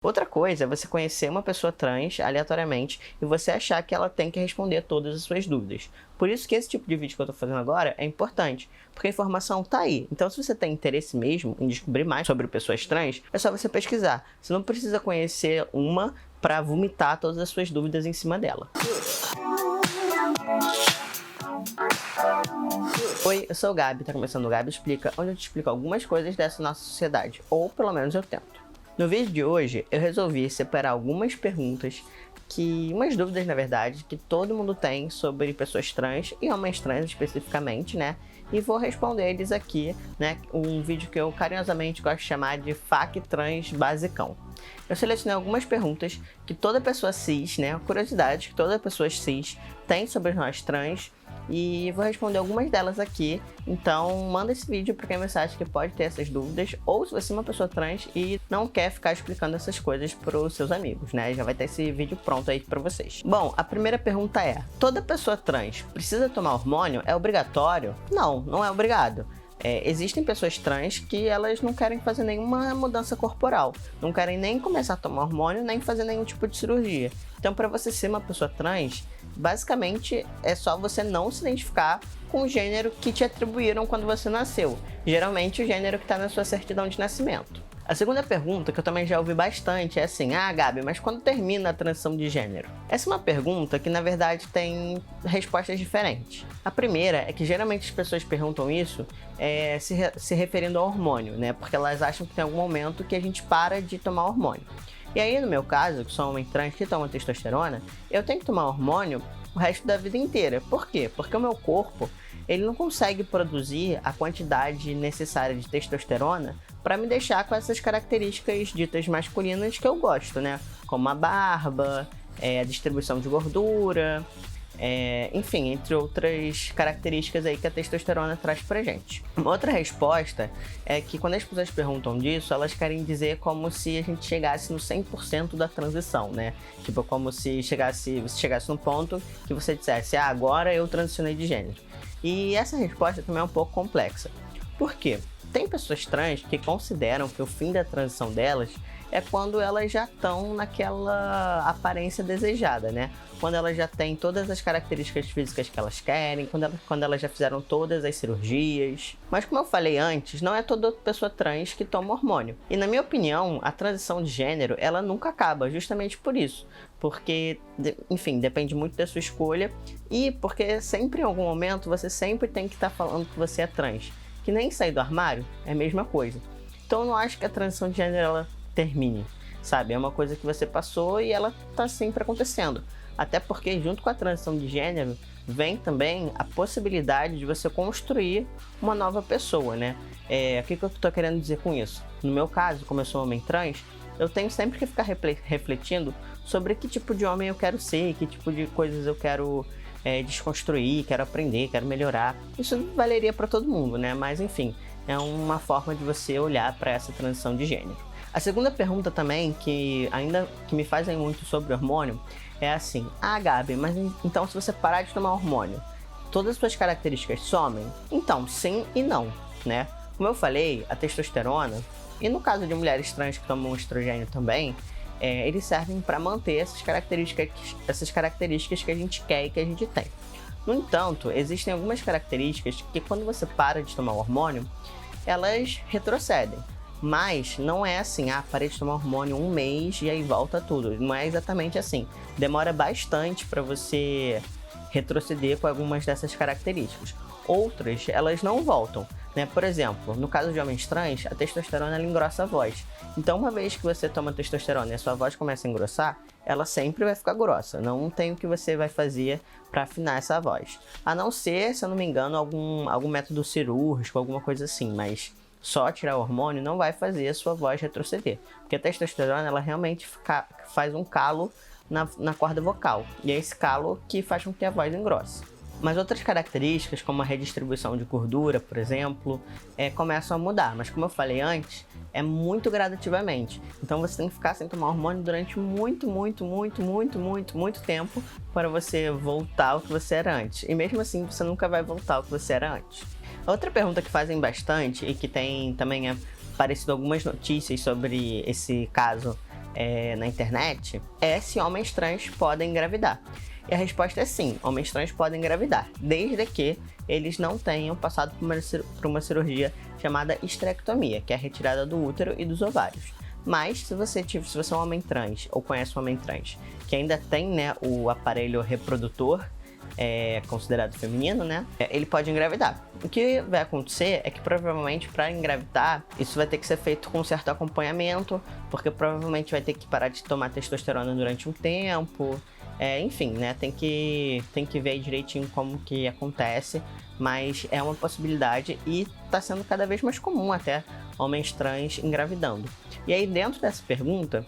Outra coisa é você conhecer uma pessoa trans aleatoriamente e você achar que ela tem que responder todas as suas dúvidas. Por isso que esse tipo de vídeo que eu tô fazendo agora é importante, porque a informação tá aí. Então se você tem interesse mesmo em descobrir mais sobre pessoas trans, é só você pesquisar. Você não precisa conhecer uma para vomitar todas as suas dúvidas em cima dela. Oi, eu sou o Gabi, tá começando o Gabi Explica, onde eu te explico algumas coisas dessa nossa sociedade, ou pelo menos eu tento. No vídeo de hoje, eu resolvi separar algumas perguntas, umas dúvidas na verdade, que todo mundo tem sobre pessoas trans e homens trans especificamente, né? E vou responder eles aqui, né? Um vídeo que eu carinhosamente gosto de chamar de FAQ Trans Basicão. Eu selecionei algumas perguntas que toda pessoa cis, né? Curiosidades que toda pessoa cis tem sobre nós trans. E vou responder algumas delas aqui, então manda esse vídeo para quem você acha que pode ter essas dúvidas, ou se você é uma pessoa trans e não quer ficar explicando essas coisas para os seus amigos, né? Já vai ter esse vídeo pronto aí para vocês. Bom, a primeira pergunta é: toda pessoa trans precisa tomar hormônio? É obrigatório? Não, não é obrigado. Existem pessoas trans que elas não querem fazer nenhuma mudança corporal, não querem nem começar a tomar hormônio, nem fazer nenhum tipo de cirurgia. Então, para você ser uma pessoa trans, basicamente é só você não se identificar com o gênero que te atribuíram quando você nasceu, geralmente o gênero que está na sua certidão de nascimento. A segunda pergunta, que eu também já ouvi bastante, é assim: ah, Gabi, mas quando termina a transição de gênero? Essa é uma pergunta que, na verdade, tem respostas diferentes. A primeira é que geralmente as pessoas perguntam isso se referindo ao hormônio, né? Porque elas acham que tem algum momento que a gente para de tomar hormônio. E aí, no meu caso, que sou um homem trans que toma testosterona, eu tenho que tomar hormônio o resto da vida inteira. Por quê? Porque o meu corpo, ele não consegue produzir a quantidade necessária de testosterona para me deixar com essas características ditas masculinas que eu gosto, né? Como a barba, a distribuição de gordura, enfim, entre outras características aí que a testosterona traz pra gente. Uma outra resposta é que quando as pessoas perguntam disso, elas querem dizer como se a gente chegasse no 100% da transição, né? Tipo, como se você chegasse num ponto que você dissesse: ah, agora eu transicionei de gênero. E essa resposta também é um pouco complexa. Por quê? Tem pessoas trans que consideram que o fim da transição delas é quando elas já estão naquela aparência desejada, né? Quando elas já têm todas as características físicas que elas querem, quando elas já fizeram todas as cirurgias. Mas como eu falei antes, não é toda pessoa trans que toma hormônio. E na minha opinião, a transição de gênero, ela nunca acaba, justamente por isso. Porque, enfim, depende muito da sua escolha e porque sempre em algum momento você sempre tem que estar falando que você é trans. Que nem sair do armário é a mesma coisa. Então eu não acho que a transição de gênero ela termine, sabe? É uma coisa que você passou e ela tá sempre acontecendo. Até porque junto com a transição de gênero vem também a possibilidade de você construir uma nova pessoa, né? O que eu tô querendo dizer com isso? No meu caso, como eu sou um homem trans, eu tenho sempre que ficar refletindo sobre que tipo de homem eu quero ser, que tipo de coisas eu quero desconstruir, quero aprender, quero melhorar. Isso valeria para todo mundo, né? Mas enfim, é uma forma de você olhar para essa transição de gênero. A segunda pergunta também, que me fazem muito sobre hormônio, é assim: ah, Gabi, mas então se você parar de tomar hormônio, todas as suas características somem? Então, sim e não, né? Como eu falei, a testosterona, e no caso de mulheres trans que tomam estrogênio também, eles servem para manter essas características que a gente quer e que a gente tem. No entanto, existem algumas características que quando você para de tomar hormônio, elas retrocedem. Mas não é assim: ah, parei de tomar hormônio um mês e aí volta tudo. Não é exatamente assim. Demora bastante para você retroceder com algumas dessas características. Outras, elas não voltam, né? Por exemplo, no caso de homens trans, a testosterona ela engrossa a voz. Então, uma vez que você toma testosterona e a sua voz começa a engrossar, ela sempre vai ficar grossa. Não tem o que você vai fazer para afinar essa voz. A não ser, se eu não me engano, algum método cirúrgico, alguma coisa assim, mas só tirar o hormônio não vai fazer a sua voz retroceder. Porque a testosterona, ela realmente faz um calo na corda vocal. E é esse calo que faz com que a voz engrosse. Mas outras características, como a redistribuição de gordura, por exemplo, começam a mudar. Mas como eu falei antes, é muito gradativamente. Então você tem que ficar sem tomar hormônio durante muito tempo para você voltar ao que você era antes. E mesmo assim, você nunca vai voltar ao que você era antes. Outra pergunta que fazem bastante e que tem também aparecido algumas notícias sobre esse caso na internet é se homens trans podem engravidar. E a resposta é sim, homens trans podem engravidar, desde que eles não tenham passado por uma cirurgia chamada histerectomia, que é a retirada do útero e dos ovários. Mas se você é um homem trans ou conhece um homem trans que ainda tem, né, o aparelho reprodutor considerado feminino, né, ele pode engravidar. O que vai acontecer é que provavelmente para engravidar isso vai ter que ser feito com um certo acompanhamento, porque provavelmente vai ter que parar de tomar testosterona durante um tempo. Enfim, né, tem que ver direitinho como que acontece, mas é uma possibilidade e está sendo cada vez mais comum até homens trans engravidando. E aí dentro dessa pergunta,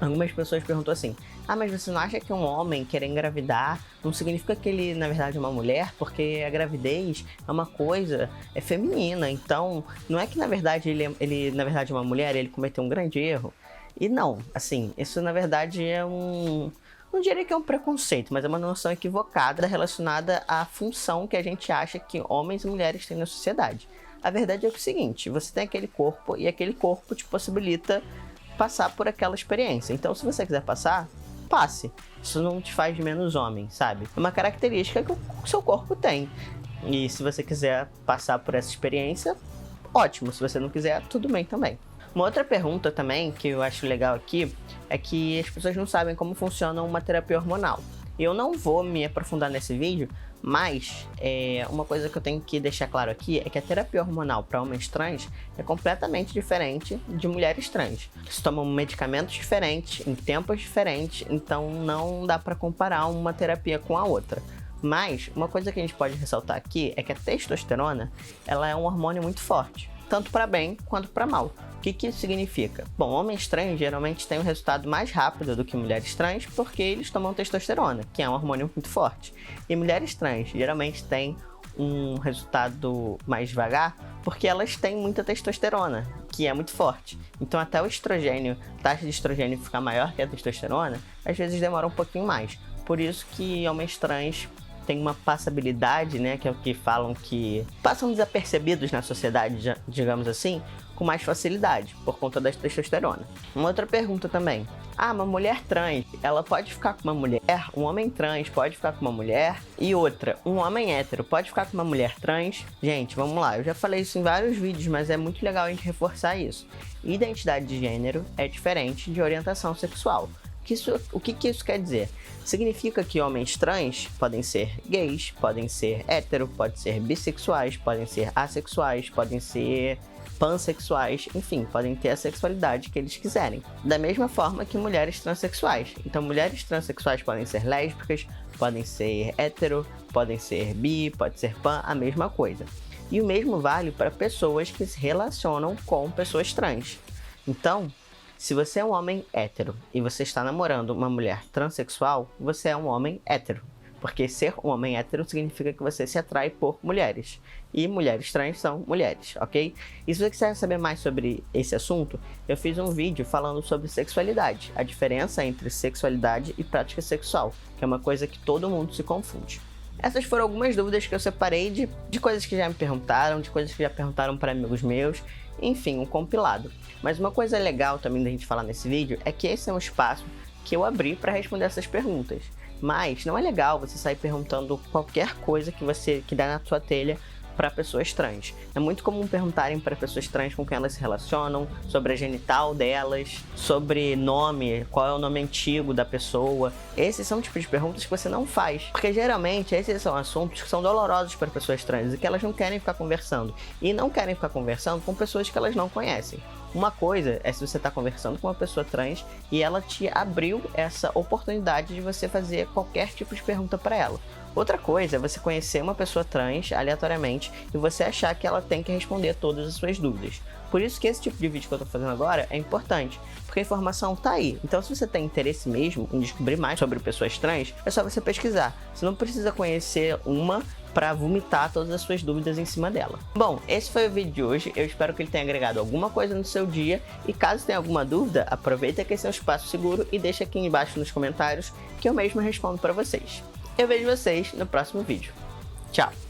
algumas pessoas perguntam assim: mas você não acha que um homem querer engravidar não significa que ele na verdade é uma mulher? Porque a gravidez é uma coisa feminina, então não é que na verdade ele na verdade é uma mulher e ele cometeu um grande erro? E não, assim, isso na verdade não diria que é um preconceito, mas é uma noção equivocada relacionada à função que a gente acha que homens e mulheres têm na sociedade. A verdade é o seguinte: você tem aquele corpo e aquele corpo te possibilita passar por aquela experiência. Então, se você quiser passar, passe. Isso não te faz menos homem, sabe? É uma característica que o seu corpo tem. E se você quiser passar por essa experiência, ótimo. Se você não quiser, tudo bem também. Uma outra pergunta também que eu acho legal aqui é que as pessoas não sabem como funciona uma terapia hormonal. Eu não vou me aprofundar nesse vídeo, mas uma coisa que eu tenho que deixar claro aqui é que a terapia hormonal para homens trans é completamente diferente de mulheres trans. Eles tomam medicamentos diferentes, em tempos diferentes, então não dá para comparar uma terapia com a outra. Mas uma coisa que a gente pode ressaltar aqui é que a testosterona ela é um hormônio muito forte, tanto para bem quanto para mal. O que isso significa? Bom, homens trans geralmente têm um resultado mais rápido do que mulheres trans porque eles tomam testosterona, que é um hormônio muito forte. E mulheres trans geralmente têm um resultado mais devagar porque elas têm muita testosterona, que é muito forte. Então até o estrogênio, a taxa de estrogênio ficar maior que a testosterona, às vezes demora um pouquinho mais. Por isso que homens trans tem uma passabilidade, né, que é o que falam que passam desapercebidos na sociedade, digamos assim, com mais facilidade, por conta da testosterona. Uma outra pergunta também: uma mulher trans, ela pode ficar com uma mulher? Um homem trans pode ficar com uma mulher? E outra, um homem hétero pode ficar com uma mulher trans? Gente, vamos lá, eu já falei isso em vários vídeos, mas é muito legal a gente reforçar isso. Identidade de gênero é diferente de orientação sexual. O que isso quer dizer? Significa que homens trans podem ser gays, podem ser hétero, podem ser bissexuais, podem ser assexuais, podem ser pansexuais, enfim, podem ter a sexualidade que eles quiserem. Da mesma forma que mulheres transexuais. Então, mulheres transexuais podem ser lésbicas, podem ser hétero, podem ser bi, pode ser pan, a mesma coisa. E o mesmo vale para pessoas que se relacionam com pessoas trans. Então, se você é um homem hétero e você está namorando uma mulher transexual, você é um homem hétero. Porque ser um homem hétero significa que você se atrai por mulheres. E mulheres trans são mulheres, ok? E se você quiser saber mais sobre esse assunto, eu fiz um vídeo falando sobre sexualidade. A diferença entre sexualidade e prática sexual, que é uma coisa que todo mundo se confunde. Essas foram algumas dúvidas que eu separei de coisas que já me perguntaram, de coisas que já perguntaram para amigos meus. Enfim, um compilado. Mas uma coisa legal também da gente falar nesse vídeo é que esse é um espaço que eu abri para responder essas perguntas. Mas não é legal você sair perguntando qualquer coisa que dá na sua telha para pessoas trans. É muito comum perguntarem para pessoas trans com quem elas se relacionam, sobre a genital delas, sobre nome, qual é o nome antigo da pessoa. Esses são tipos de perguntas que você não faz, porque geralmente esses são assuntos que são dolorosos para pessoas trans e que elas não querem ficar conversando. E não querem ficar conversando com pessoas que elas não conhecem. Uma coisa é se você está conversando com uma pessoa trans e ela te abriu essa oportunidade de você fazer qualquer tipo de pergunta para ela. Outra coisa é você conhecer uma pessoa trans aleatoriamente e você achar que ela tem que responder todas as suas dúvidas. Por isso que esse tipo de vídeo que eu tô fazendo agora é importante, porque a informação tá aí. Então se você tem interesse mesmo em descobrir mais sobre pessoas trans, é só você pesquisar. Você não precisa conhecer uma para vomitar todas as suas dúvidas em cima dela. Bom, esse foi o vídeo de hoje. Eu espero que ele tenha agregado alguma coisa no seu dia. E caso tenha alguma dúvida, aproveita que esse é um espaço seguro e deixa aqui embaixo nos comentários que eu mesmo respondo para vocês. Eu vejo vocês no próximo vídeo. Tchau!